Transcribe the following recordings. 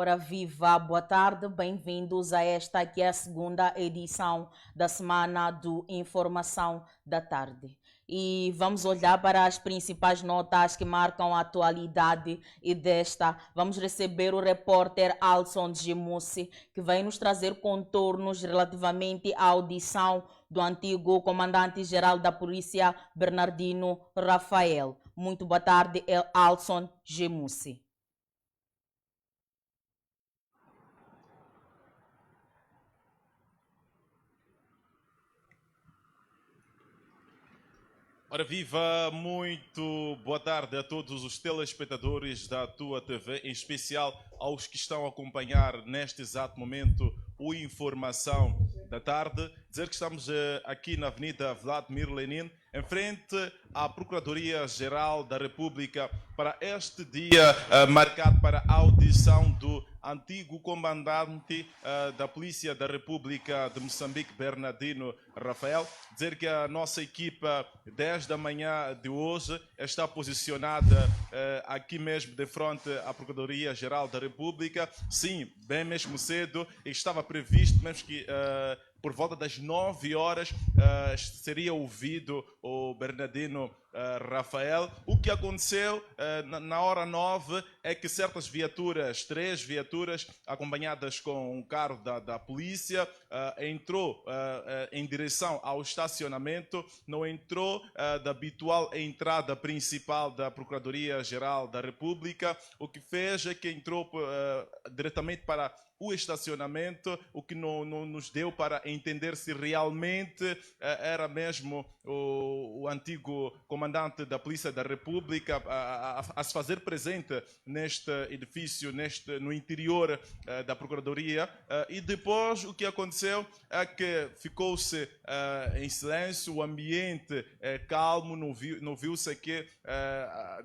Ora viva, boa tarde, bem-vindos a esta que é a segunda edição da semana do Informação da Tarde. E vamos olhar para as principais notas que marcam a atualidade e desta vamos receber o repórter Alson Gemussi, que vai nos trazer contornos relativamente à audição do antigo comandante-geral da polícia, Bernardino Rafael. Muito boa tarde, Alson Gemussi. Ora viva, muito boa tarde a todos os telespectadores da tua TV, em especial aos que estão a acompanhar neste exato momento o Informação da Tarde. Dizer que estamos aqui na Avenida Vladimir Lenin, em frente à Procuradoria-Geral da República, para este dia marcado para a audição do antigo comandante da Polícia da República de Moçambique, Bernardino Rafael. Dizer que a nossa equipa, desde a manhã de hoje, está posicionada aqui mesmo de frente à Procuradoria-Geral da República. Sim, bem mesmo cedo, estava previsto mesmo que por volta das 9 horas seria ouvido o Bernardino Rafael. O que aconteceu na hora 9 é que certas viaturas, 3 viaturas acompanhadas com um carro da polícia, entrou em direção ao estacionamento, não entrou da habitual entrada principal da Procuradoria-Geral da República, o que fez é que entrou diretamente para o estacionamento, o que não nos deu para entender se realmente era mesmo o antigo comandante da Polícia da República a se fazer presente neste edifício, no interior da Procuradoria. E depois o que aconteceu é que ficou-se em silêncio, o ambiente calmo, não viu-se que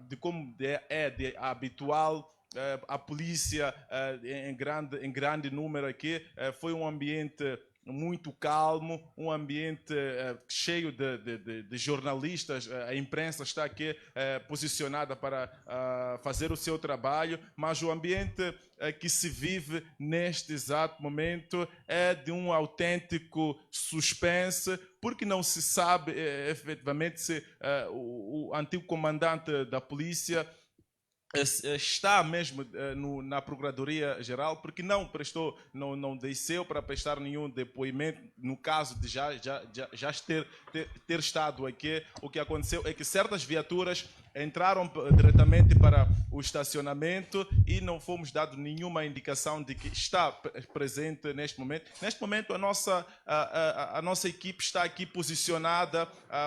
de como é de habitual a polícia em grande número aqui. Foi um ambiente muito calmo, um ambiente cheio de jornalistas. A imprensa está aqui posicionada para fazer o seu trabalho, mas o ambiente que se vive neste exato momento é de um autêntico suspense, porque não se sabe efetivamente se o antigo comandante da polícia está mesmo na Procuradoria-Geral, porque não prestou, não desceu para prestar nenhum depoimento. No caso de já ter estado aqui, o que aconteceu é que certas viaturas entraram diretamente para o estacionamento e não fomos dados nenhuma indicação de que está presente neste momento. Neste momento a nossa equipe está aqui posicionada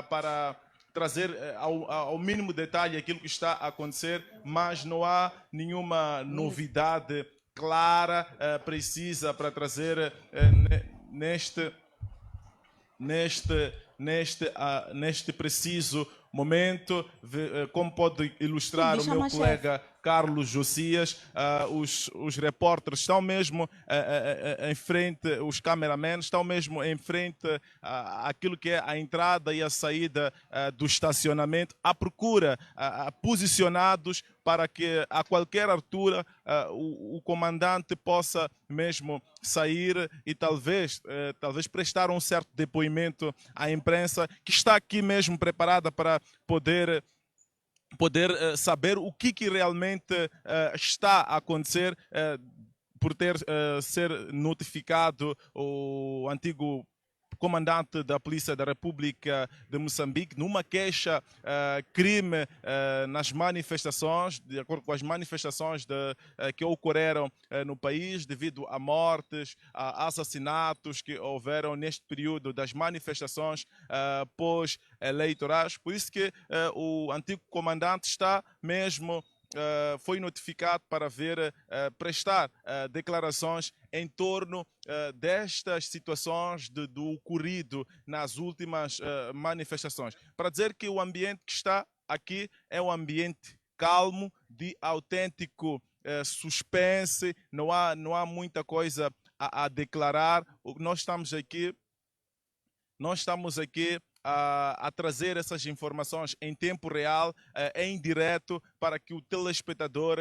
para trazer ao mínimo detalhe aquilo que está a acontecer, mas não há nenhuma novidade clara, precisa para trazer neste preciso momento. Como pode ilustrar o meu colega Carlos Josias, os repórteres estão mesmo em frente, os cameramen estão mesmo em frente àquilo que é a entrada e a saída do estacionamento, à procura, posicionados para que a qualquer altura o comandante possa mesmo sair e talvez prestar um certo depoimento à imprensa, que está aqui mesmo preparada para poder saber o que realmente está a acontecer, por ser notificado o antigo comandante da Polícia da República de Moçambique numa queixa crime nas manifestações, de acordo com as manifestações que ocorreram no país, devido a mortes, a assassinatos que houveram neste período das manifestações pós-eleitorais. Por isso que o antigo comandante está mesmo foi notificado para prestar declarações em torno destas situações do ocorrido nas últimas manifestações. Para dizer que o ambiente que está aqui é um ambiente calmo, de autêntico suspense, não há muita coisa a declarar. Nós estamos aqui a trazer essas informações em tempo real, em direto, para que o telespectador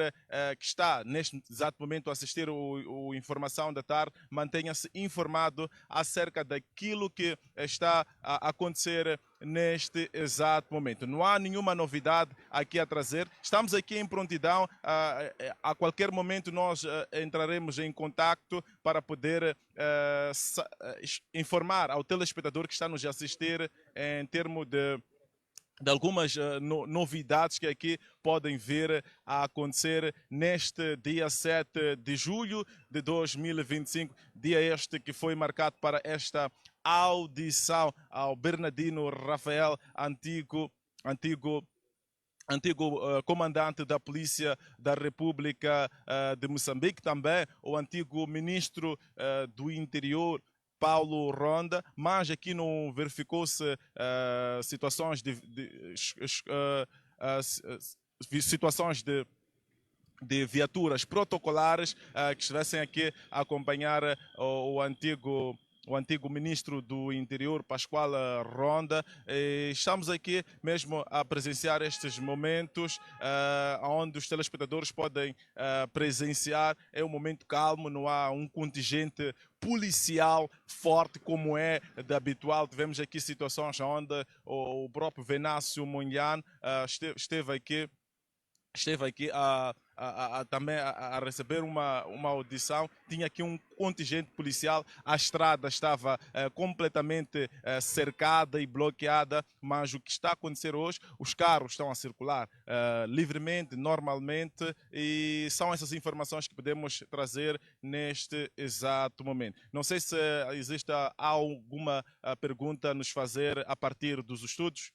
que está neste exato momento a assistir o Informação da Tarde mantenha-se informado acerca daquilo que está a acontecer neste exato momento. Não há nenhuma novidade aqui a trazer. Estamos aqui em prontidão. A qualquer momento nós entraremos em contacto para poder informar ao telespectador que está nos a assistir em termos de algumas novidades que aqui podem vir a acontecer neste dia 7 de julho de 2025, dia este que foi marcado para esta audição ao Bernardino Rafael, antigo comandante da Polícia da República de Moçambique, também o antigo ministro do Interior, Paulo Ronda, mas aqui não verificou-se situações de viaturas protocolares que estivessem aqui a acompanhar o antigo ministro do Interior, Pascoal Ronda. Estamos aqui mesmo a presenciar estes momentos onde os telespectadores podem presenciar. É um momento calmo, não há um contingente policial forte como é de habitual. Tivemos aqui situações onde o próprio Venâncio Mondlane esteve aqui também a receber uma audição. Tinha aqui um contingente policial, a estrada estava completamente cercada e bloqueada, mas o que está a acontecer hoje, os carros estão a circular livremente, normalmente, e são essas informações que podemos trazer neste exato momento. Não sei se existe alguma pergunta a nos fazer a partir dos estudos.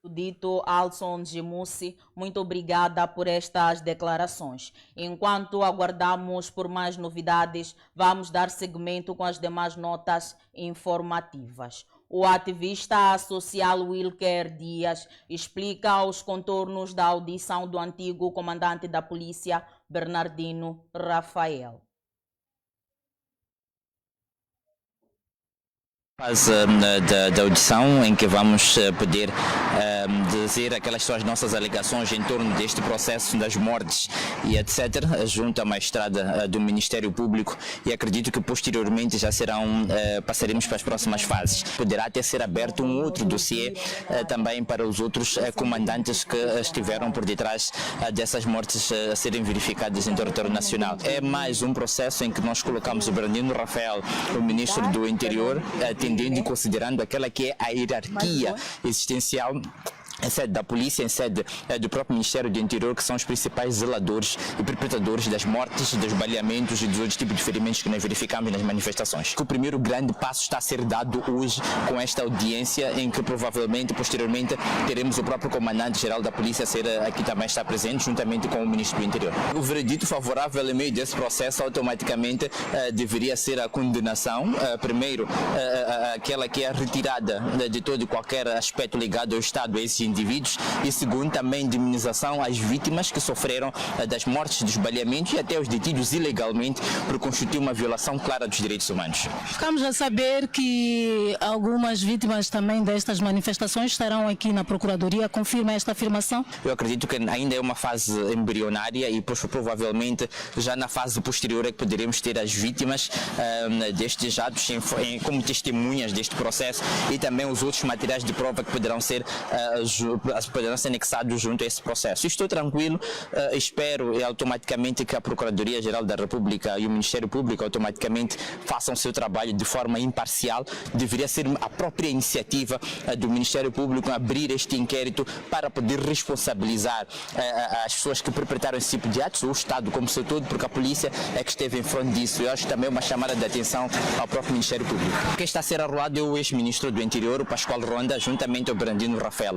Dito Alson Gimussi, muito obrigada por estas declarações. Enquanto aguardamos por mais novidades, vamos dar seguimento com as demais notas informativas. O ativista social Wilker Dias explica os contornos da audição do antigo comandante da polícia, Bernardino Rafael. Fase da audição em que vamos poder dizer aquelas são as nossas alegações em torno deste processo das mortes e etc, junto à magistrada do Ministério Público, e acredito que posteriormente já passaremos para as próximas fases. Poderá até ser aberto um outro dossiê também para os outros comandantes que estiveram por detrás dessas mortes a serem verificadas em território nacional. É mais um processo em que nós colocamos o Bernardino Rafael, o Ministro do Interior, atendendo e considerando aquela que é a hierarquia existencial em sede da polícia, em sede do próprio Ministério do Interior, que são os principais zeladores e perpetradores das mortes, dos baleamentos e dos outros tipos de ferimentos que nós verificamos nas manifestações. O primeiro grande passo está a ser dado hoje com esta audiência, em que provavelmente, posteriormente, teremos o próprio comandante-geral da polícia a ser aqui também está presente, juntamente com o Ministro do Interior. O veredito favorável em meio desse processo automaticamente deveria ser a condenação, primeiro aquela que é a retirada de todo e qualquer aspecto ligado ao Estado a esses indivíduos, e segundo também indemnização às vítimas que sofreram das mortes, dos baleamentos e até os detidos ilegalmente por constituir uma violação clara dos direitos humanos. Ficamos a saber que algumas vítimas também destas manifestações estarão aqui na Procuradoria. Confirma esta afirmação? Eu acredito que ainda é uma fase embrionária e provavelmente já na fase posterior é que poderemos ter as vítimas destes atos como testemunhas deste processo, e também os outros materiais de prova que poderão ser anexados junto a esse processo. Estou tranquilo, espero automaticamente que a Procuradoria-Geral da República e o Ministério Público automaticamente façam o seu trabalho de forma imparcial. Deveria ser a própria iniciativa do Ministério Público abrir este inquérito para poder responsabilizar as pessoas que perpetraram esse tipo de atos, o Estado como seu todo, porque a polícia é que esteve em frente disso. Eu acho também uma chamada de atenção ao próprio Ministério Público. Quem está a ser arrolado é o ex-ministro do Interior, o Pascoal Ronda, juntamente ao Bernardino Rafael.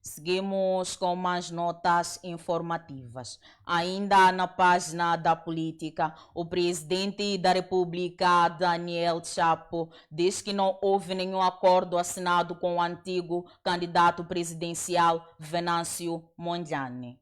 Seguimos com mais notas informativas. Ainda na página da política, o presidente da República, Daniel Chapo, diz que não houve nenhum acordo assinado com o antigo candidato presidencial Venâncio Mondlane.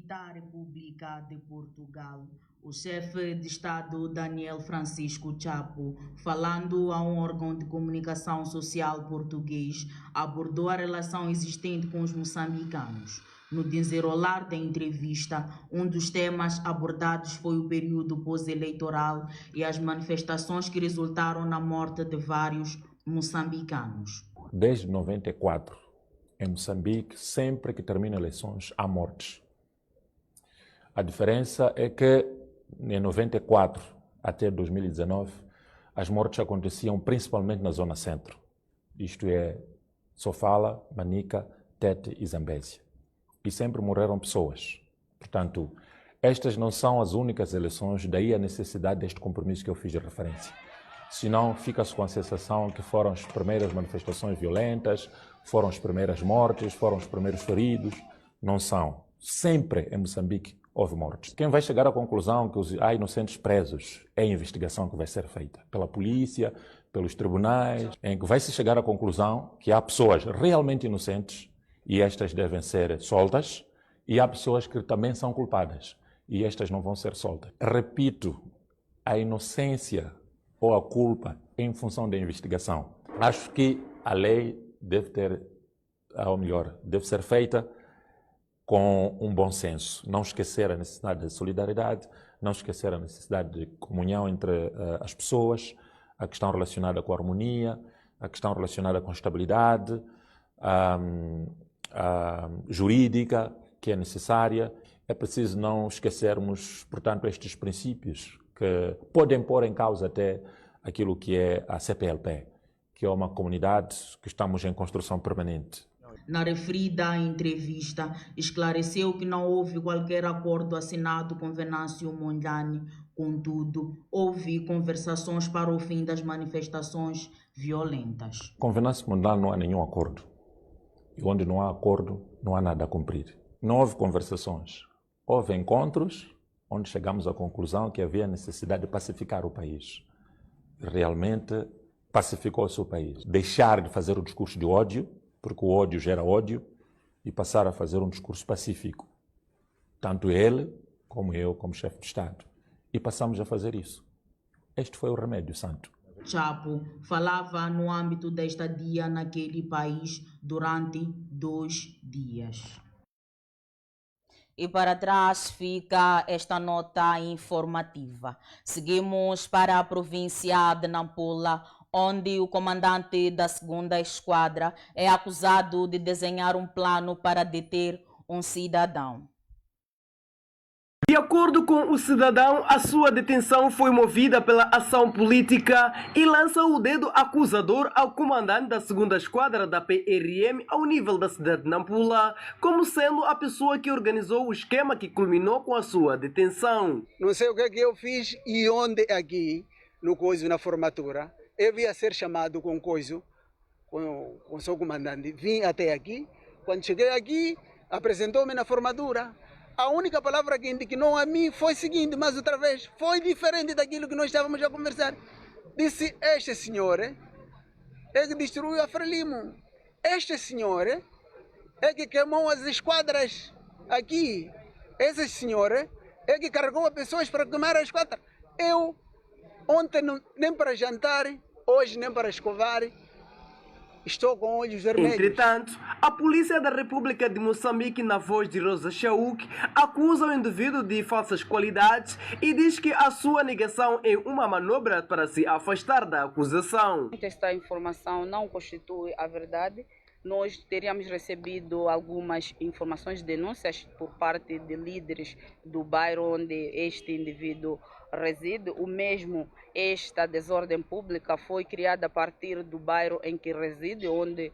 Da República de Portugal, O chefe de Estado Daniel Francisco Chapo, falando a um órgão de comunicação social português, abordou a relação existente com os moçambicanos. No desenrolar da entrevista, um dos temas abordados foi o período pós-eleitoral e as manifestações que resultaram na morte de vários moçambicanos. Desde 94, em Moçambique, sempre que termina eleições, há mortes. A diferença é que em 94 até 2019, as mortes aconteciam principalmente na zona centro. Isto é, Sofala, Manica, Tete e Zambésia. E sempre morreram pessoas. Portanto, estas não são as únicas eleições, daí a necessidade deste compromisso que eu fiz de referência. Senão, fica-se com a sensação que foram as primeiras manifestações violentas, foram as primeiras mortes, foram os primeiros feridos. Não são. Sempre em Moçambique houve mortes. Quem vai chegar à conclusão que há inocentes presos é a investigação que vai ser feita pela polícia, pelos tribunais, em que vai se chegar à conclusão que há pessoas realmente inocentes e estas devem ser soltas, e há pessoas que também são culpadas e estas não vão ser soltas. Repito, a inocência ou a culpa em função da investigação. Acho que a lei deve ter, ou melhor, deve ser feita com um bom senso. Não esquecer a necessidade de solidariedade, não esquecer a necessidade de comunhão entre as pessoas, a questão relacionada com a harmonia, a questão relacionada com a estabilidade jurídica que é necessária. É preciso não esquecermos, portanto, estes princípios que podem pôr em causa até aquilo que é a CPLP, que é uma comunidade que estamos em construção permanente. Na referida entrevista, esclareceu que não houve qualquer acordo assinado com Venâncio Mondlane. Contudo, houve conversações para o fim das manifestações violentas. Com Venâncio Mondlane não há nenhum acordo. E onde não há acordo, não há nada a cumprir. Não houve conversações. Houve encontros onde chegamos à conclusão que havia necessidade de pacificar o país. Realmente pacificou-se o país. Deixar de fazer o discurso de ódio, porque o ódio gera ódio, e passar a fazer um discurso pacífico. Tanto ele, como eu, como chefe de Estado. E passamos a fazer isso. Este foi o remédio santo. Chapo falava no âmbito da estadia naquele país durante 2 dias. E para trás fica esta nota informativa. Seguimos para a província de Nampula, onde o comandante da 2ª Esquadra é acusado de desenhar um plano para deter um cidadão. De acordo com o cidadão, a sua detenção foi movida pela ação política e lança o dedo acusador ao comandante da 2ª Esquadra da PRM ao nível da cidade de Nampula, como sendo a pessoa que organizou o esquema que culminou com a sua detenção. Não sei o que eu fiz e onde aqui, no coiso, na formatura, eu ia ser chamado com coiso, com o seu comandante. Vim até aqui, quando cheguei aqui, apresentou-me na formatura. A única palavra que indignou a mim foi o seguinte, mas outra vez, foi diferente daquilo que nós estávamos a conversar. Disse, este senhor é que destruiu a Frelimo. Este senhor é que queimou as esquadras aqui. Esse senhor é que carregou as pessoas para queimar as esquadras. Eu, ontem, nem para jantar, hoje nem para escovar, estou com olhos vermelhos. Entretanto, a Polícia da República de Moçambique, na voz de Rosa Chauk, acusa o indivíduo de falsas qualidades e diz que a sua negação é uma manobra para se afastar da acusação. Esta informação não constitui a verdade. Nós teríamos recebido algumas informações, denúncias por parte de líderes do bairro onde este indivíduo reside. O mesmo, esta desordem pública foi criada a partir do bairro em que reside, onde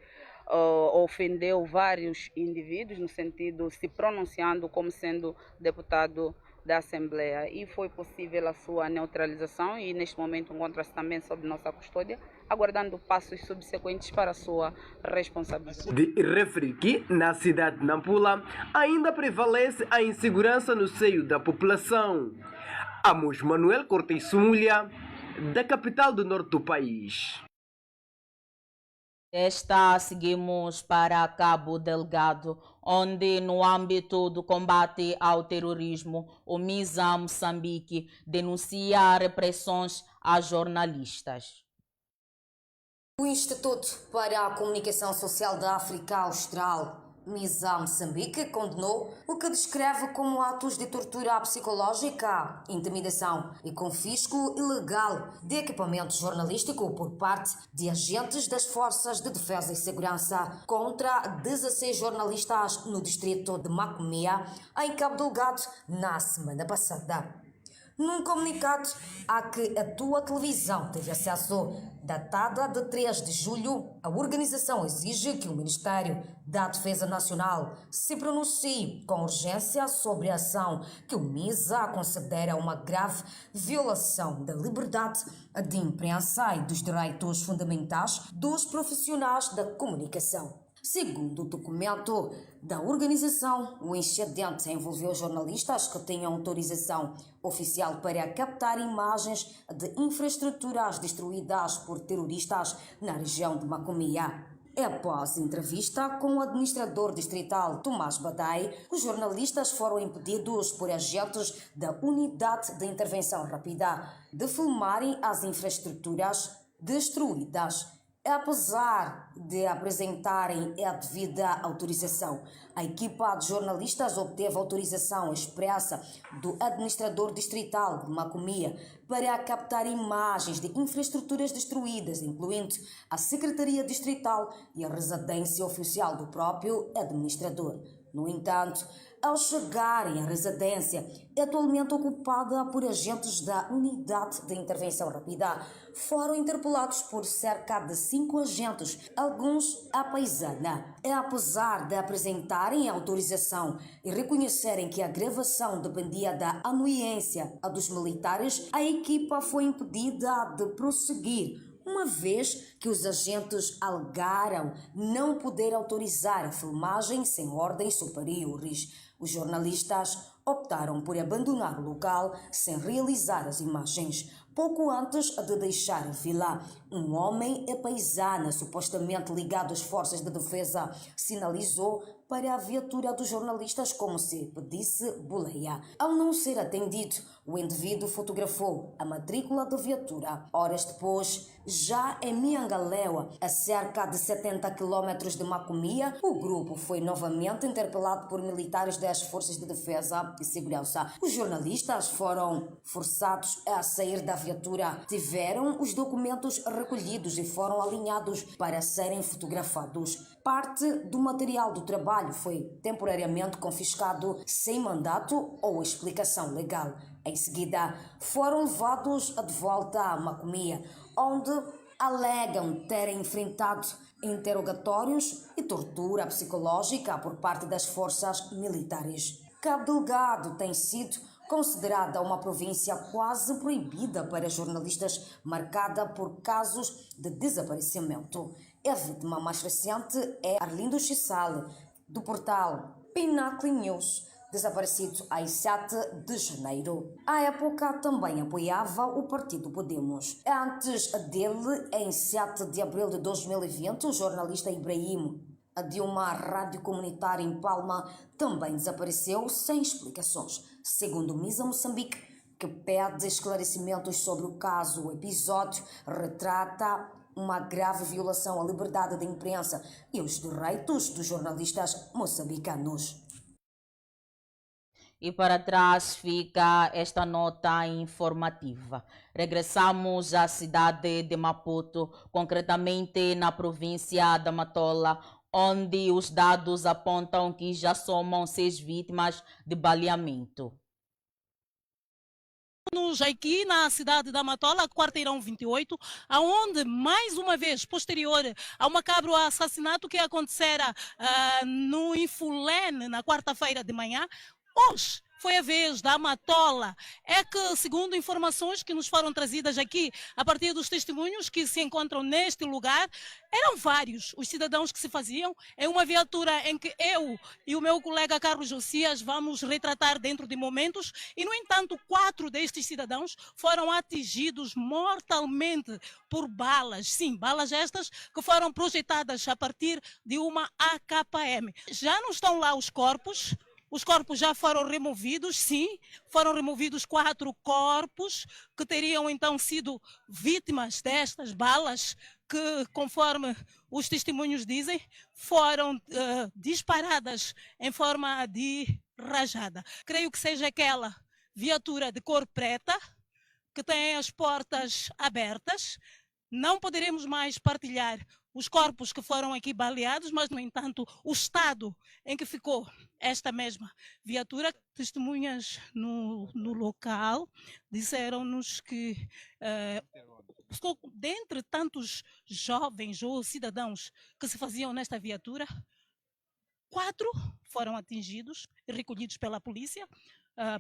ofendeu vários indivíduos, no sentido se pronunciando como sendo deputado da Assembleia, e foi possível a sua neutralização e neste momento encontra-se também sob nossa custódia, aguardando passos subsequentes para a sua responsabilidade. De referir que, na cidade de Nampula, ainda prevalece a insegurança no seio da população. Amos Manuel Cortes Sumulha, da capital do norte do país. Seguimos para Cabo Delgado, onde no âmbito do combate ao terrorismo, o MISA Moçambique denuncia repressões a jornalistas. O Instituto para a Comunicação Social da África Austral, MISA Moçambique, condenou o que descreve como atos de tortura psicológica, intimidação e confisco ilegal de equipamento jornalístico por parte de agentes das Forças de Defesa e Segurança contra 16 jornalistas no distrito de Macomia, em Cabo Delgado, na semana passada. Num comunicado a que a tua televisão teve acesso, datada de 3 de julho, a organização exige que o Ministério da Defesa Nacional se pronuncie com urgência sobre a ação que o MISA considera uma grave violação da liberdade de imprensa e dos direitos fundamentais dos profissionais da comunicação. Segundo o documento da organização, o incidente envolveu jornalistas que tinham autorização oficial para captar imagens de infraestruturas destruídas por terroristas na região de Macomia. Após entrevista com o administrador distrital Tomás Badai, os jornalistas foram impedidos por agentes da Unidade de Intervenção Rápida de filmarem as infraestruturas destruídas. Apesar de apresentarem a devida autorização, a equipa de jornalistas obteve autorização expressa do administrador distrital de Macomia para captar imagens de infraestruturas destruídas, incluindo a Secretaria Distrital e a residência oficial do próprio administrador. No entanto, ao chegarem à residência, atualmente ocupada por agentes da Unidade de Intervenção Rápida, foram interpelados por cerca de 5 agentes, alguns à paisana. Apesar de apresentarem a autorização e reconhecerem que a gravação dependia da anuência dos militares, a equipa foi impedida de prosseguir, uma vez que os agentes alegaram não poder autorizar a filmagem sem ordens superiores. Os jornalistas optaram por abandonar o local sem realizar as imagens. Pouco antes de deixar a vila, um homem e paisana supostamente ligado às forças de defesa sinalizou para a viatura dos jornalistas como se pedisse boleia. Ao não ser atendido, o indivíduo fotografou a matrícula da viatura. Horas depois, já em Miangalewa, a cerca de 70 km de Macomia, o grupo foi novamente interpelado por militares das Forças de Defesa e Segurança. Os jornalistas foram forçados a sair da viatura, tiveram os documentos recolhidos e foram alinhados para serem fotografados. Parte do material do trabalho foi temporariamente confiscado sem mandato ou explicação legal. Em seguida, foram levados de volta a Macomia, onde alegam terem enfrentado interrogatórios e tortura psicológica por parte das forças militares. Cabo Delgado tem sido considerada uma província quase proibida para jornalistas, marcada por casos de desaparecimento. A vítima mais recente é Arlindo Chissale, do portal Pinnacle News, desaparecido em 7 de janeiro. À época também apoiava o partido Podemos. Antes dele, em 7 de abril de 2020, o jornalista Ibrahim, de uma rádio comunitária em Palma, também desapareceu sem explicações. Segundo o MISA Moçambique, que pede esclarecimentos sobre o caso, o episódio retrata uma grave violação à liberdade de imprensa e os direitos dos jornalistas moçambicanos. E para trás fica esta nota informativa. Regressamos à cidade de Maputo, concretamente na província da Matola, onde os dados apontam que já somam 6 vítimas de baleamento. Aqui na cidade da Matola, quarteirão 28, aonde mais uma vez, posterior ao macabro assassinato que acontecera no Infulene na quarta-feira de manhã, hoje foi a vez da Matola. É que, segundo informações que nos foram trazidas aqui, a partir dos testemunhos que se encontram neste lugar, eram vários os cidadãos que se faziam em uma viatura em que eu e o meu colega Carlos Josias vamos retratar dentro de momentos, e, no entanto, 4 destes cidadãos foram atingidos mortalmente por balas. Sim, balas estas que foram projetadas a partir de uma AKM. Já não estão lá os corpos. Os corpos já foram removidos, sim, foram removidos 4 corpos que teriam então sido vítimas destas balas que, conforme os testemunhos dizem, foram disparadas em forma de rajada. Creio que seja aquela viatura de cor preta que tem as portas abertas. Não poderemos mais partilhar os corpos que foram aqui baleados, mas, no entanto, o estado em que ficou esta mesma viatura. Testemunhas no local disseram-nos que, dentre tantos jovens ou cidadãos que se faziam nesta viatura, 4 foram atingidos e recolhidos pela polícia,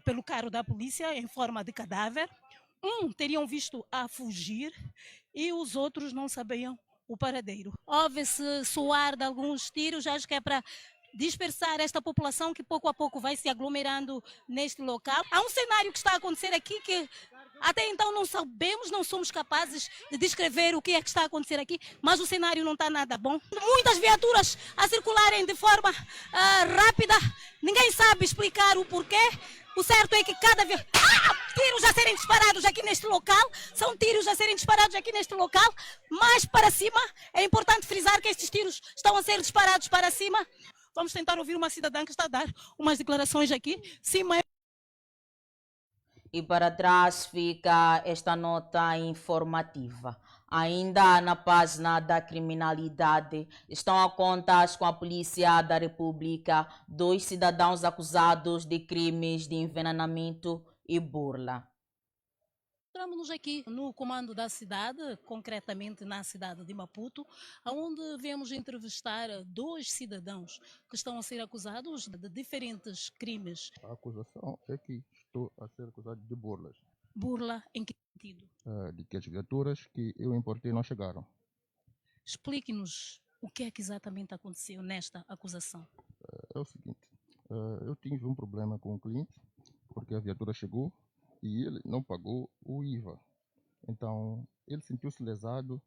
pelo carro da polícia, em forma de cadáver. Teriam visto a fugir e os outros não sabiam o paradeiro. Houve-se soar de alguns tiros, acho que é para dispersar esta população que pouco a pouco vai se aglomerando neste local. Há um cenário que está a acontecer aqui que até então não sabemos, não somos capazes de descrever o que é que está a acontecer aqui, mas o cenário não está nada bom. Muitas viaturas a circularem de forma rápida, ninguém sabe explicar o porquê. O certo é que cada vez... tiros a serem disparados aqui neste local, são tiros a serem disparados aqui neste local, mais para cima. É importante frisar que estes tiros estão a ser disparados para cima. Vamos tentar ouvir uma cidadã que está a dar umas declarações aqui. Sim, mãe. E para trás fica esta nota informativa. Ainda na página da criminalidade, estão a contas com a Polícia da República 2 cidadãos acusados de crimes de envenenamento e burla. Encontramos-nos aqui no comando da cidade, concretamente na cidade de Maputo, onde viemos entrevistar 2 cidadãos que estão a ser acusados de diferentes crimes. A acusação é que estou a ser acusado de burlas. Burla em que sentido? De que as viaturas que eu importei não chegaram. Explique-nos o que é que exatamente aconteceu nesta acusação. É o seguinte, eu tive um problema com o cliente, porque a viatura chegou e ele não pagou o IVA. Então, ele sentiu-se lesado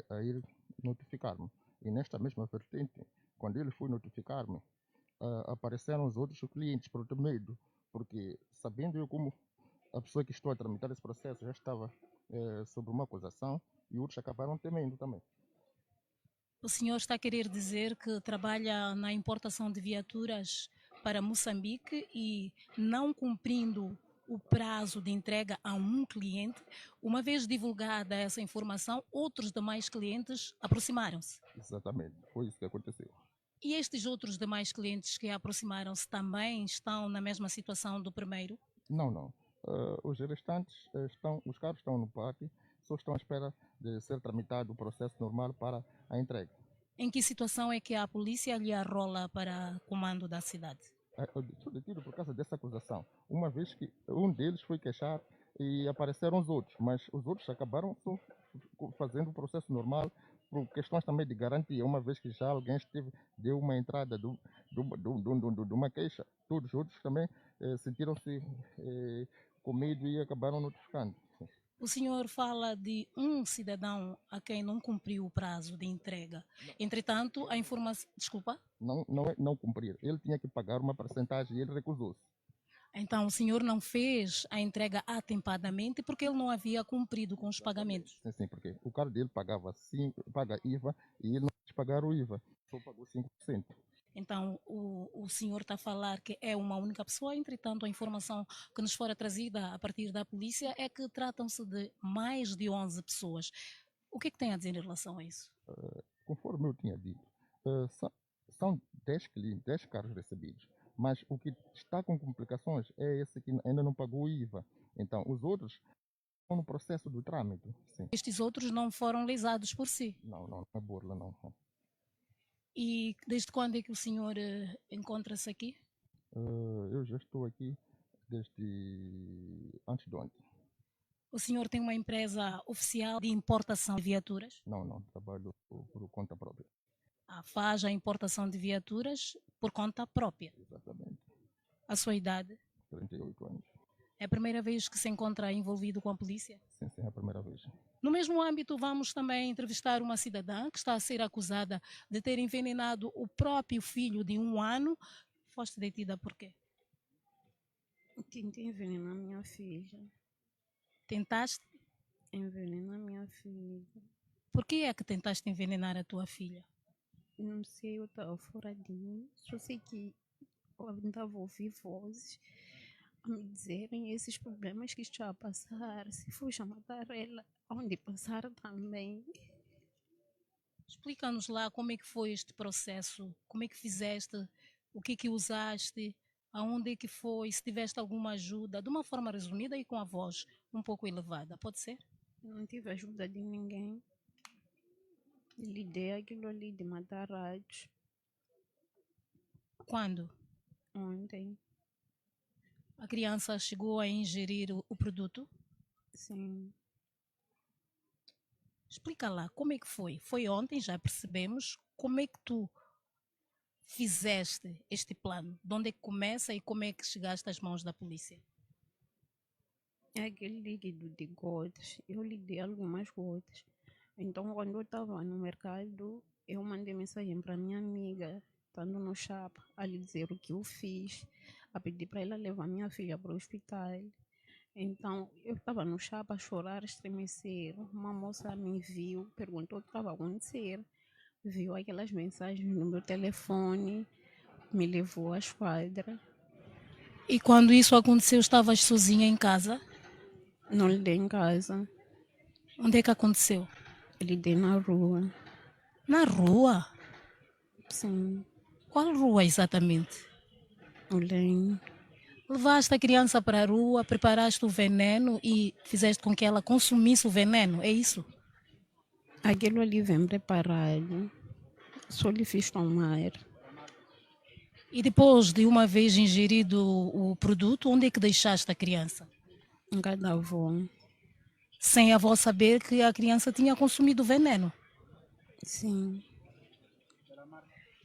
a ir notificar-me. E nesta mesma vertente, quando ele foi notificar-me, apareceram os outros clientes por outro medo, porque sabendo eu como a pessoa que estou a tramitar esse processo já estava sob uma acusação, e outros acabaram temendo também. O senhor está a querer dizer que trabalha na importação de viaturas para Moçambique e, não cumprindo o prazo de entrega a um cliente, uma vez divulgada essa informação, outros demais clientes aproximaram-se? Exatamente, foi isso que aconteceu. E estes outros demais clientes que aproximaram-se também estão na mesma situação do primeiro? Não. Os restantes os carros estão no pátio, só estão à espera de ser tramitado o processo normal para a entrega. Em que situação é que a polícia lhe arrola para o comando da cidade? Eu sou detido por causa dessa acusação, uma vez que um deles foi queixar e apareceram os outros, mas os outros acabaram só fazendo o processo normal por questões também de garantia, uma vez que já alguém deu uma entrada de uma queixa. Todos os outros também sentiram-se com medo e acabaram notificando. O senhor fala de um cidadão a quem não cumpriu o prazo de entrega. Entretanto, a informação... Desculpa? Não cumprir. Ele tinha que pagar uma porcentagem e ele recusou-se. Então, o senhor não fez a entrega atempadamente porque ele não havia cumprido com os pagamentos? Sim, porque o carro dele paga IVA e ele não quis pagar o IVA, só pagou 5%. Então, o senhor está a falar que é uma única pessoa, entretanto, a informação que nos fora trazida a partir da polícia é que tratam-se de mais de 11 pessoas. O que é que tem a dizer em relação a isso? Conforme eu tinha dito, são 10 carros recebidos, mas o que está com complicações é esse que ainda não pagou o IVA. Então, os outros estão no processo do trâmite. Sim. Estes outros não foram lesados por si? Não é burla, não. E desde quando é que o senhor encontra-se aqui? Eu já estou aqui desde antes de ontem. O senhor tem uma empresa oficial de importação de viaturas? Não, trabalho por conta própria. Faz a importação de viaturas por conta própria. Exatamente. A sua idade? 38 anos. É a primeira vez que se encontra envolvido com a polícia? Sim, é a primeira vez. No mesmo âmbito, vamos também entrevistar uma cidadã que está a ser acusada de ter envenenado o próprio filho de 1 ano. Foste detida por quê? Tentei envenenar minha filha. Tentaste? Envenenar minha filha. Por que é que tentaste envenenar a tua filha? Não sei, eu estava fora de mim. Só sei que eu estava a ouvir vozes a me dizerem esses problemas que está a passar. Se for matar ela, onde passar também. Explica-nos lá como é que foi este processo, como é que fizeste, o que é que usaste, aonde é que foi, se tiveste alguma ajuda, de uma forma resumida e com a voz um pouco elevada, pode ser? Não tive ajuda de ninguém. Lidei aquilo ali de matar ratos. Quando? Ontem. A criança chegou a ingerir o produto? Sim. Explica lá, como é que foi? Foi ontem, já percebemos. Como é que tu fizeste este plano? De onde é que começa e como é que chegaste às mãos da polícia? É aquele líquido de gotas. Eu lhe dei algumas gotas. Então, quando eu estava no mercado, eu mandei mensagem para minha amiga, estando no chapa, a lhe dizer o que eu fiz, a pedir para ela levar minha filha para o hospital. Então, eu estava no chapa a chorar, estremecer. Uma moça me viu, perguntou o que estava a acontecer. Viu aquelas mensagens no meu telefone, me levou à esquadra. E quando isso aconteceu, estavas sozinha em casa? Não lidei em casa. Onde é que aconteceu? Lidei na rua. Na rua? Sim. Qual rua exatamente? O Leme. Levaste a criança para a rua, preparaste o veneno e fizeste com que ela consumisse o veneno, é isso? Aquilo ali vem preparado. Só lhe fiz tomar. E depois de uma vez ingerido o produto, onde é que deixaste a criança? Em casa da avó. Sem a avó saber que a criança tinha consumido o veneno? Sim.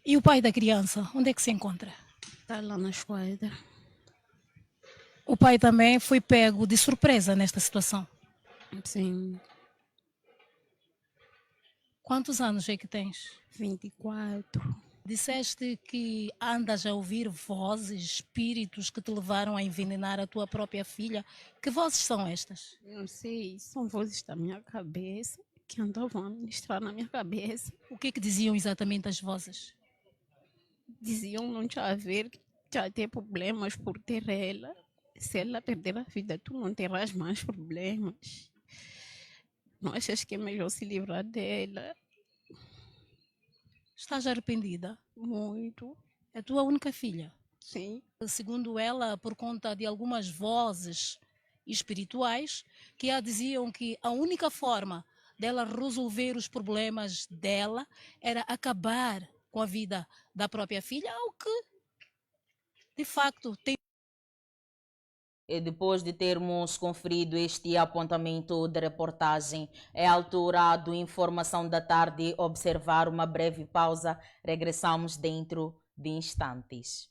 E o pai da criança, onde é que se encontra? Está lá na esquadra. O pai também foi pego de surpresa nesta situação? Sim. Quantos anos é que tens? 24. Disseste que andas a ouvir vozes, espíritos que te levaram a envenenar a tua própria filha. Que vozes são estas? Não sei, são vozes da minha cabeça que andavam a ministrar na minha cabeça. O que é que diziam exatamente as vozes? Diziam não te haver, já ter problemas por ter ela. Se ela perder a vida, tu não terás mais problemas. Não achas que é melhor se livrar dela? Estás arrependida? Muito. É a tua única filha? Sim. Segundo ela, por conta de algumas vozes espirituais que a diziam que a única forma dela resolver os problemas dela era acabar com a vida da própria filha, o que de facto tem. E depois de termos conferido este apontamento de reportagem, é a altura do Informação da Tarde observar uma breve pausa. Regressamos dentro de instantes.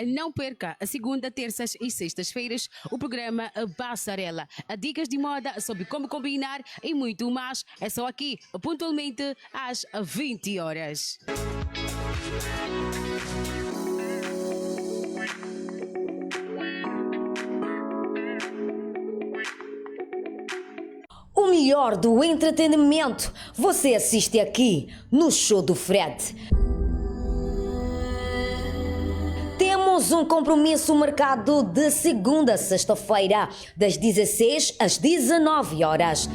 Não perca a segunda, terças e sextas-feiras o programa Passarela. Dicas de moda sobre como combinar e muito mais. É só aqui, pontualmente às 20 horas. O melhor do entretenimento você assiste aqui no Show do Fred. Temos Temos um compromisso marcado de segunda a sexta-feira, das 16 às 19 horas.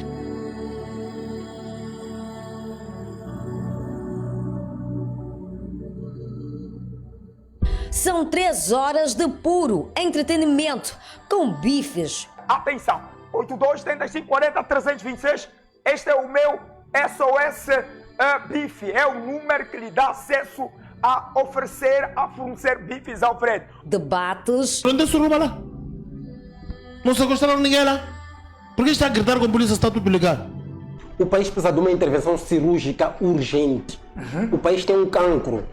São 3 horas de puro entretenimento com bifes. Atenção, 82-35-40-326, este é o meu SOS bife, é o número que lhe dá acesso a fornecer bifes ao Fred. Debates. Prende esse rouba lá. Não sequestraram ninguém lá. Por que está a gritar com a polícia? Está tudo ligado. O país precisa de uma intervenção cirúrgica urgente. O país tem um cancro.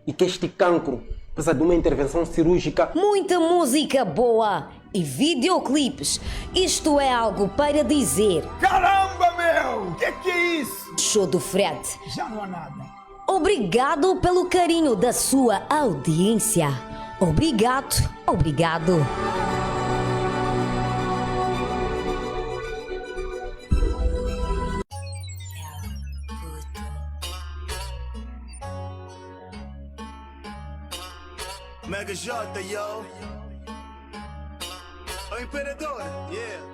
E que este cancro precisa de uma intervenção cirúrgica. Muita música boa e videoclipes. Isto é algo para dizer. Caramba, meu! Que é isso? Show do Fred. Já não há nada. Obrigado pelo carinho da sua audiência. Obrigado, obrigado. Mega J, yo. O Imperador, yeah.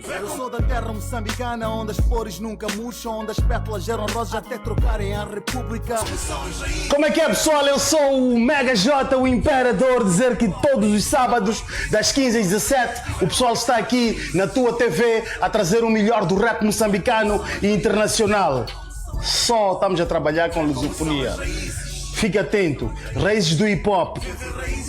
Eu sou da terra moçambicana, onde as flores nunca murcham, onde as pétalas geram rosas até trocarem a república. Como é que é, pessoal? Eu sou o Mega J, o Imperador. Dizer que todos os sábados, das 15 às 17, o pessoal está aqui na tua TV a trazer o melhor do rap moçambicano e internacional. Só estamos a trabalhar com lusofonia. Fique atento, Raízes do Hip Hop,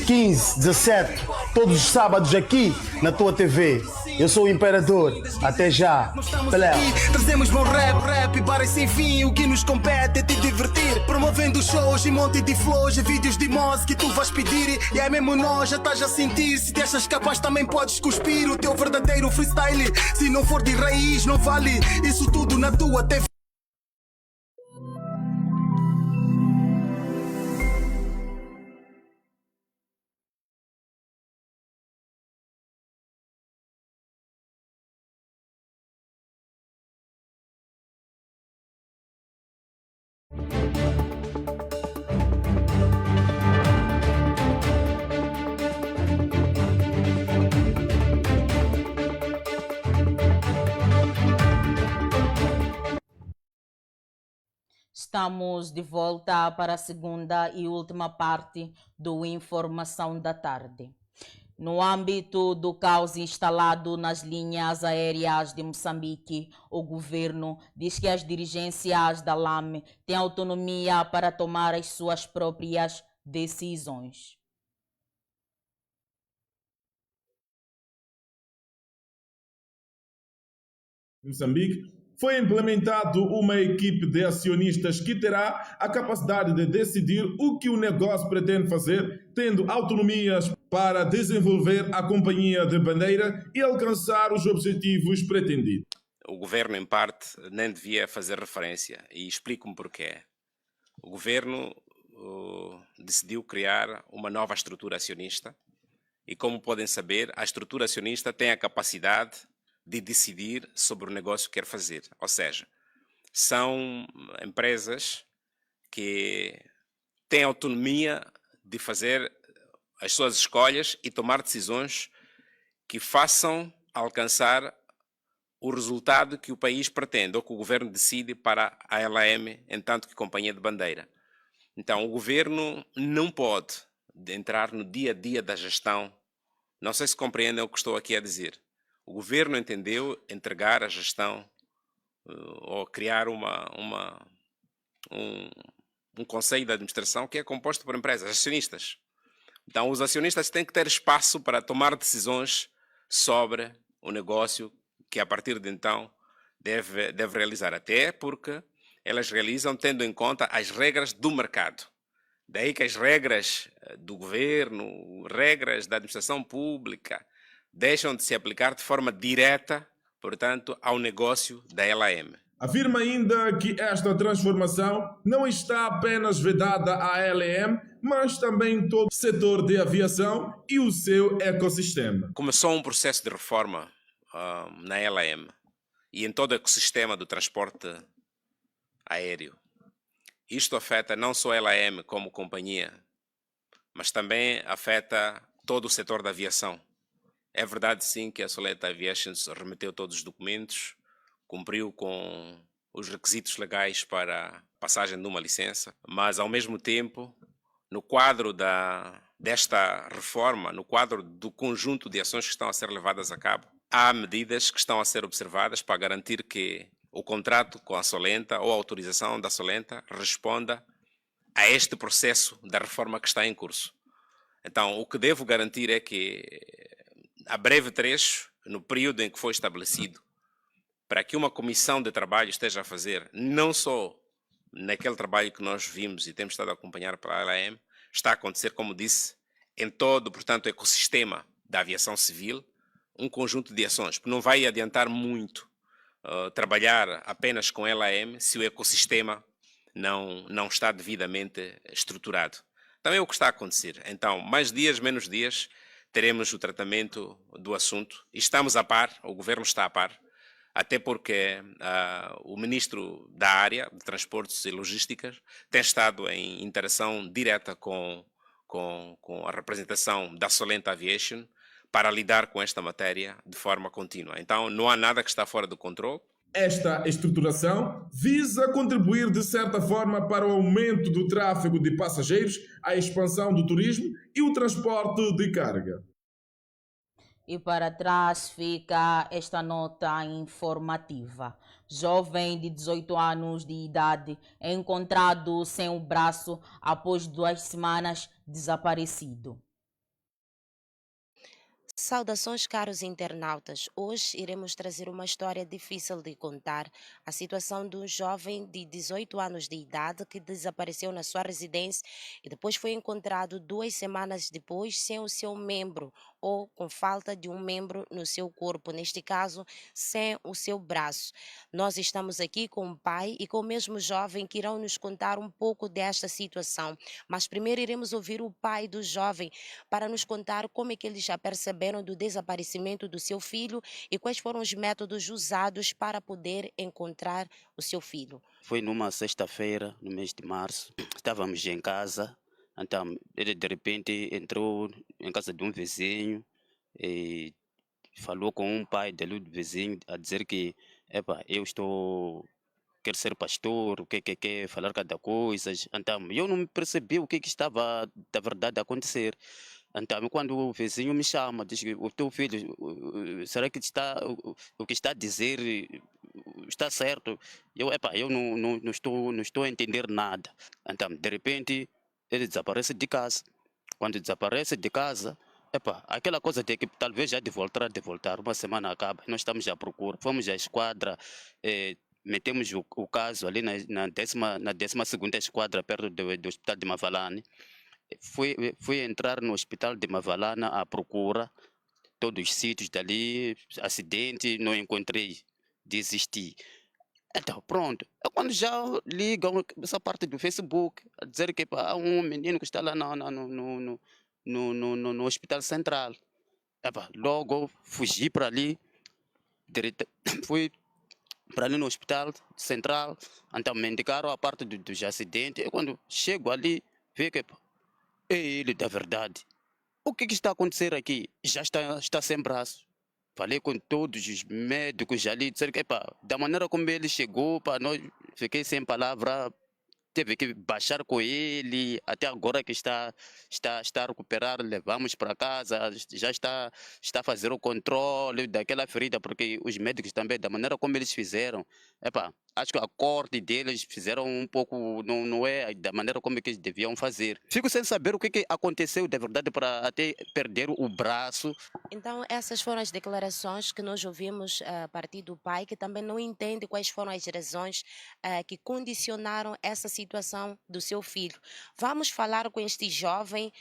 15, 17, todos os sábados aqui na tua TV. Eu sou o Imperador, até já. Aqui, trazemos bom rap e bares sem fim. O que nos compete é te divertir. Promovendo shows e monte de flows, vídeos de mods que tu vais pedir. E é mesmo nós, já estás a sentir. Se te achas capaz também podes cuspir o teu verdadeiro freestyle. Se não for de raiz não vale, isso tudo na tua TV. Estamos de volta para a segunda e última parte do Informação da Tarde. No âmbito do caos instalado nas linhas aéreas de Moçambique, o governo diz que as dirigências da LAM têm autonomia para tomar as suas próprias decisões. Em Moçambique, foi implementado uma equipe de acionistas que terá a capacidade de decidir o que o negócio pretende fazer, tendo autonomias para desenvolver a companhia de bandeira e alcançar os objetivos pretendidos. O governo, em parte, nem devia fazer referência, e explico-me porquê. O governo decidiu criar uma nova estrutura acionista e, como podem saber, a estrutura acionista tem a capacidade de decidir sobre o negócio que quer fazer. Ou seja, são empresas que têm autonomia de fazer as suas escolhas e tomar decisões que façam alcançar o resultado que o país pretende ou que o governo decide para a LAM, entanto que companhia de bandeira. Então, o governo não pode entrar no dia a dia da gestão. Não sei se compreendem o que estou aqui a dizer. O governo entendeu entregar a gestão ou criar um conselho de administração que é composto por empresas, acionistas. Então, os acionistas têm que ter espaço para tomar decisões sobre o negócio que, a partir de então, deve realizar. Até porque elas realizam tendo em conta as regras do mercado. Daí que as regras do governo, regras da administração pública, deixam de se aplicar de forma direta, portanto, ao negócio da LAM. Afirma ainda que esta transformação não está apenas vedada à LAM, mas também todo o setor de aviação e o seu ecossistema. Começou um processo de reforma na LAM e em todo o ecossistema do transporte aéreo. Isto afeta não só a LAM como companhia, mas também afeta todo o setor da aviação. É verdade, sim, que a Solenta Aviation remeteu todos os documentos, cumpriu com os requisitos legais para passagem de uma licença, mas, ao mesmo tempo, no quadro desta reforma, no quadro do conjunto de ações que estão a ser levadas a cabo, há medidas que estão a ser observadas para garantir que o contrato com a Solenta ou a autorização da Solenta responda a este processo da reforma que está em curso. Então, o que devo garantir é que, a breve trecho, no período em que foi estabelecido, para que uma comissão de trabalho esteja a fazer, não só naquele trabalho que nós vimos e temos estado a acompanhar para a LAM, está a acontecer, como disse, em todo, portanto, o ecossistema da aviação civil, um conjunto de ações. Não vai adiantar muito trabalhar apenas com a LAM se o ecossistema não está devidamente estruturado. Também é o que está a acontecer. Então, mais dias, menos dias, teremos o tratamento do assunto. E estamos a par, o Governo está a par, até porque o Ministro da área de Transportes e Logísticas tem estado em interação direta com a representação da Solenta Aviation para lidar com esta matéria de forma contínua. Então, não há nada que está fora do controle. Esta estruturação visa contribuir de certa forma para o aumento do tráfego de passageiros, a expansão do turismo e o transporte de carga. E para trás fica esta nota informativa. Jovem de 18 anos de idade é encontrado sem o braço após 2 semanas desaparecido. Saudações, caros internautas. Hoje iremos trazer uma história difícil de contar. A situação de um jovem de 18 anos de idade que desapareceu na sua residência e depois foi encontrado 2 semanas depois sem o seu membro ou com falta de um membro no seu corpo, neste caso, sem o seu braço. Nós estamos aqui com o pai e com o mesmo jovem que irão nos contar um pouco desta situação. Mas primeiro iremos ouvir o pai do jovem para nos contar como é que eles já perceberam do desaparecimento do seu filho e quais foram os métodos usados para poder encontrar o seu filho. Foi numa sexta-feira, no mês de março. Estávamos em casa, então ele de repente entrou em casa de um vizinho e falou com um pai do vizinho a dizer que eu quero ser pastor, o que falar cada coisa. Então eu não percebi o que estava da verdade a acontecer. Então, quando o vizinho me chama, diz que o teu filho, será que o que está a dizer está certo? Eu não estou a entender nada. Então, de repente, ele desaparece de casa. Quando desaparece de casa, aquela coisa de que talvez já de voltar, uma semana acaba, nós estamos à procura. Fomos à esquadra, metemos o caso ali na 12ª esquadra, perto do Hospital de Mavalane. Fui entrar no Hospital de Mavalana à procura, todos os sítios dali, acidente, não encontrei, desisti. Então, pronto. Quando já ligam essa parte do Facebook, a dizer que há um menino que está lá no Hospital Central. Logo fugi para ali, fui para ali no Hospital Central, então me indicaram a parte dos acidentes. E quando chego ali, vi que é ele da verdade. O que está a acontecer aqui? Já está sem braço. Falei com todos os médicos ali, disseram que da maneira como ele chegou, nós fiquei sem palavra, teve que baixar com ele, até agora que está a recuperar, levamos para casa, já está a fazer o controle daquela ferida, porque os médicos também, da maneira como eles fizeram, acho que a corte deles fizeram um pouco, não é da maneira como eles deviam fazer. Fico sem saber o que aconteceu de verdade para até perder o braço. Então, essas foram as declarações que nós ouvimos a partir do pai, que também não entende quais foram as razões que condicionaram essa situação do seu filho. Vamos falar com este jovem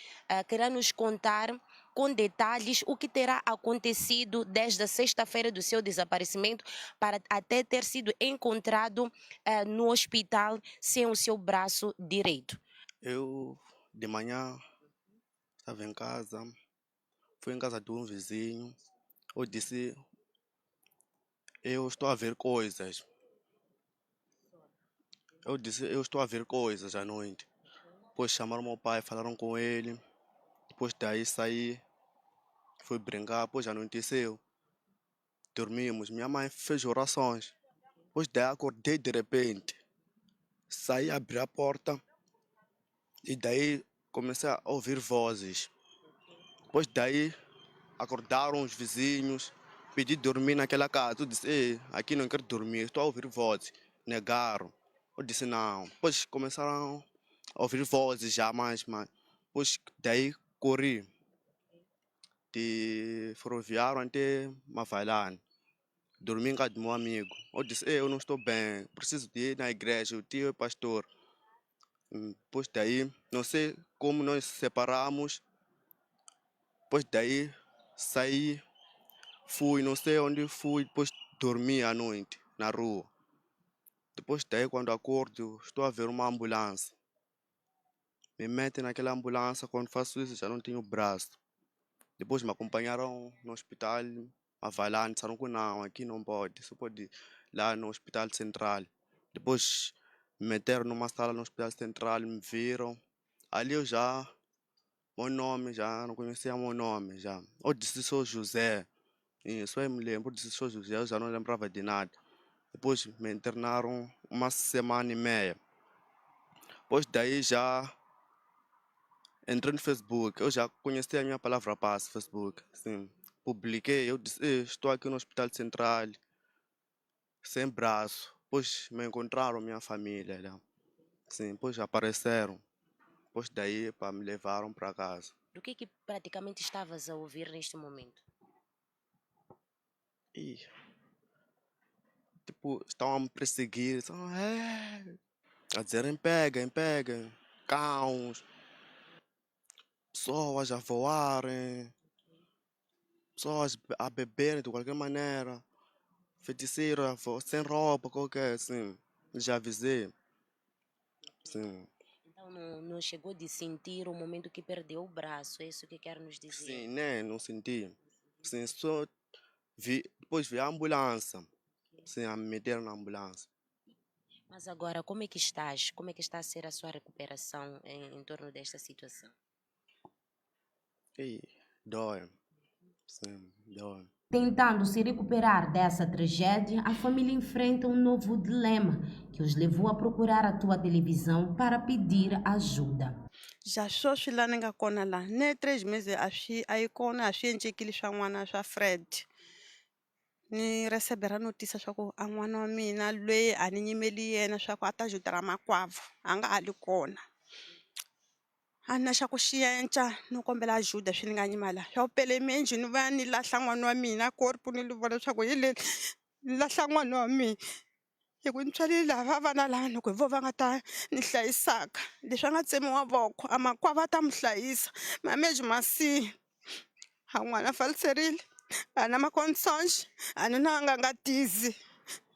que irá nos contar com detalhes o que terá acontecido desde a sexta-feira do seu desaparecimento para até ter sido encontrado no hospital sem o seu braço direito. Eu, de manhã, estava em casa, fui em casa de um vizinho, eu disse, eu estou a ver coisas. Eu disse, eu estou a ver coisas à noite. Depois chamaram meu pai, falaram com ele. Depois daí saí, fui brincar, depois anoiteceu. Dormimos, minha mãe fez orações. Depois daí acordei de repente. Saí, abri a porta e daí comecei a ouvir vozes. Depois daí acordaram os vizinhos, pedi dormir naquela casa. Eu disse, ei, aqui não quero dormir, estou a ouvir vozes. Negaram. Eu disse, não. Depois começaram a ouvir vozes já mais. Depois daí corri de Ferroviário até Mavalhães. Dormi em casa do meu amigo. Eu disse, ei, eu não estou bem, preciso de ir na igreja, o tio é pastor. Depois daí, não sei como nós nos separamos. Depois daí, saí, fui, não sei onde fui, depois dormi à noite, na rua. Depois daí, quando acordo, estou a ver uma ambulância. Me metem naquela ambulância, quando faço isso, já não tenho braço. Depois me acompanharam no hospital, avaliaram, disseram que não, aqui não pode, só pode ir lá no hospital central. Depois me meteram numa sala no hospital central, me viram. Ali eu já, meu nome, já não conhecia meu nome, já. Eu disse, sou José. Isso aí me lembro, eu disse, sou José, eu já não lembrava de nada. Depois me internaram 1 semana e meia. Depois daí já entrei no Facebook, eu já conhecia a minha palavra passe, Facebook, sim. Publiquei, eu disse, estou aqui no Hospital Central, sem braço. Depois me encontraram minha família lá. Sim, depois apareceram. Depois daí me levaram para casa. Do que praticamente estavas a ouvir neste momento? E, tipo, estão a me perseguir, a dizerem peguem, cães, pessoas a voarem, pessoas a beberem de qualquer maneira, feiticeiro sem roupa, qualquer assim, já avisei. Sim. Então não chegou de sentir o momento que perdeu o braço, é isso que quer nos dizer? Sim, né? Não senti. Sim, só vi, depois vi a ambulância. Sim, a me meteram na ambulância. Mas agora, como é que estás? Como é que está a ser a sua recuperação em torno desta situação? E dói. Sim, dói. Tentando se recuperar dessa tragédia, a família enfrenta um novo dilema que os levou a procurar a tua televisão para pedir ajuda. Já só swi la ni nga kona la ne 3 meses a yi kona a swi endlekile swa n'wana swa Fred ni resebera notice swa ku a n'wana wa mina lweyi a ni nyimeli yena swa ku a ta jutela makwavo a nga ha li kona a na xa ku xiyenca no kombela ajuda swi ni nga nyimala swa ku pele menji ni va ni lahla n'wana wa mina korpu ni li vona swa ku hi le ni lahla n'wana wa mina hi ku ni tswarile lava vana lava ni ku hi vo va nga ta ni hlayisaka leswi a nga tsemiwa voko a makwavo a ta mi hlayisa mameji masi a n'wana faliserile a na makonsonxe a ni na nga tizi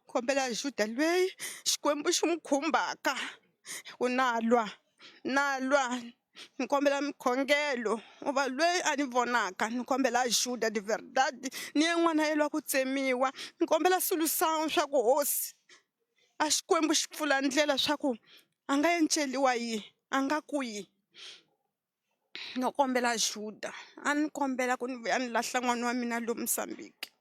kombela ajuda lweyi xikwembu xi n'wi khumbaka ku na lwa ni kombela mikhongelo u va lweyi a ni vonaka ni kombela ajuda de verdade ni ye n'wana yelwa ku tsemiwa ni kombela swilusangu swa ku hosi a xikwembu xi pfula ndlela swa ku a nga enceliwa yi a nga ku yi no kombela ajuda a ni kombela ku ni vuya ni lahla n'wana wa mina lomu Mozambique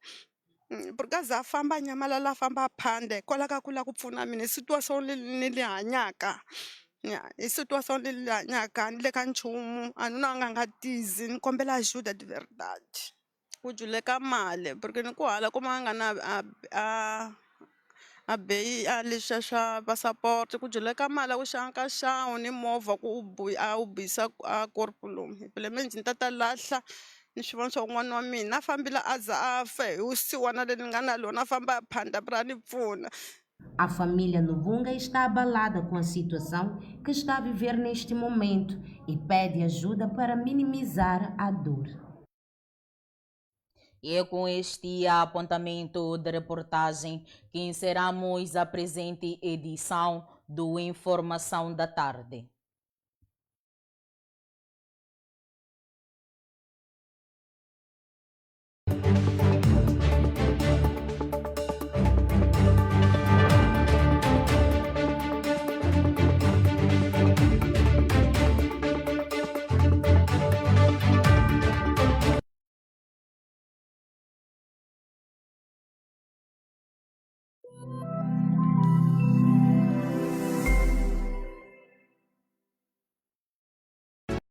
porque a za a famba a nyamalala a famba a phanda hikwalaho ka ku lava ku pfuna mina hi situation ni le hanyaka hi situation leyi le hanyaka ni le ka nchumu a ni na nga tizi ni kombela ajuda de verdade ku juleka mali porque ni ku hala ku ma nga na a beyi a leswiya swa passport ku juleka mali ku xanka xawu ni movha ku u buyisa a korpu lomu himpelemenji ni ta lahla ni swi vona swa ku n'wana wa mina a fambile a za a fa hi wusiwana leri ni nga na lona a famba a phanda para ni pfuna. A família Novunga está abalada com a situação que está a viver neste momento e pede ajuda para minimizar a dor. E é com este apontamento de reportagem que encerramos a presente edição do Informação da Tarde.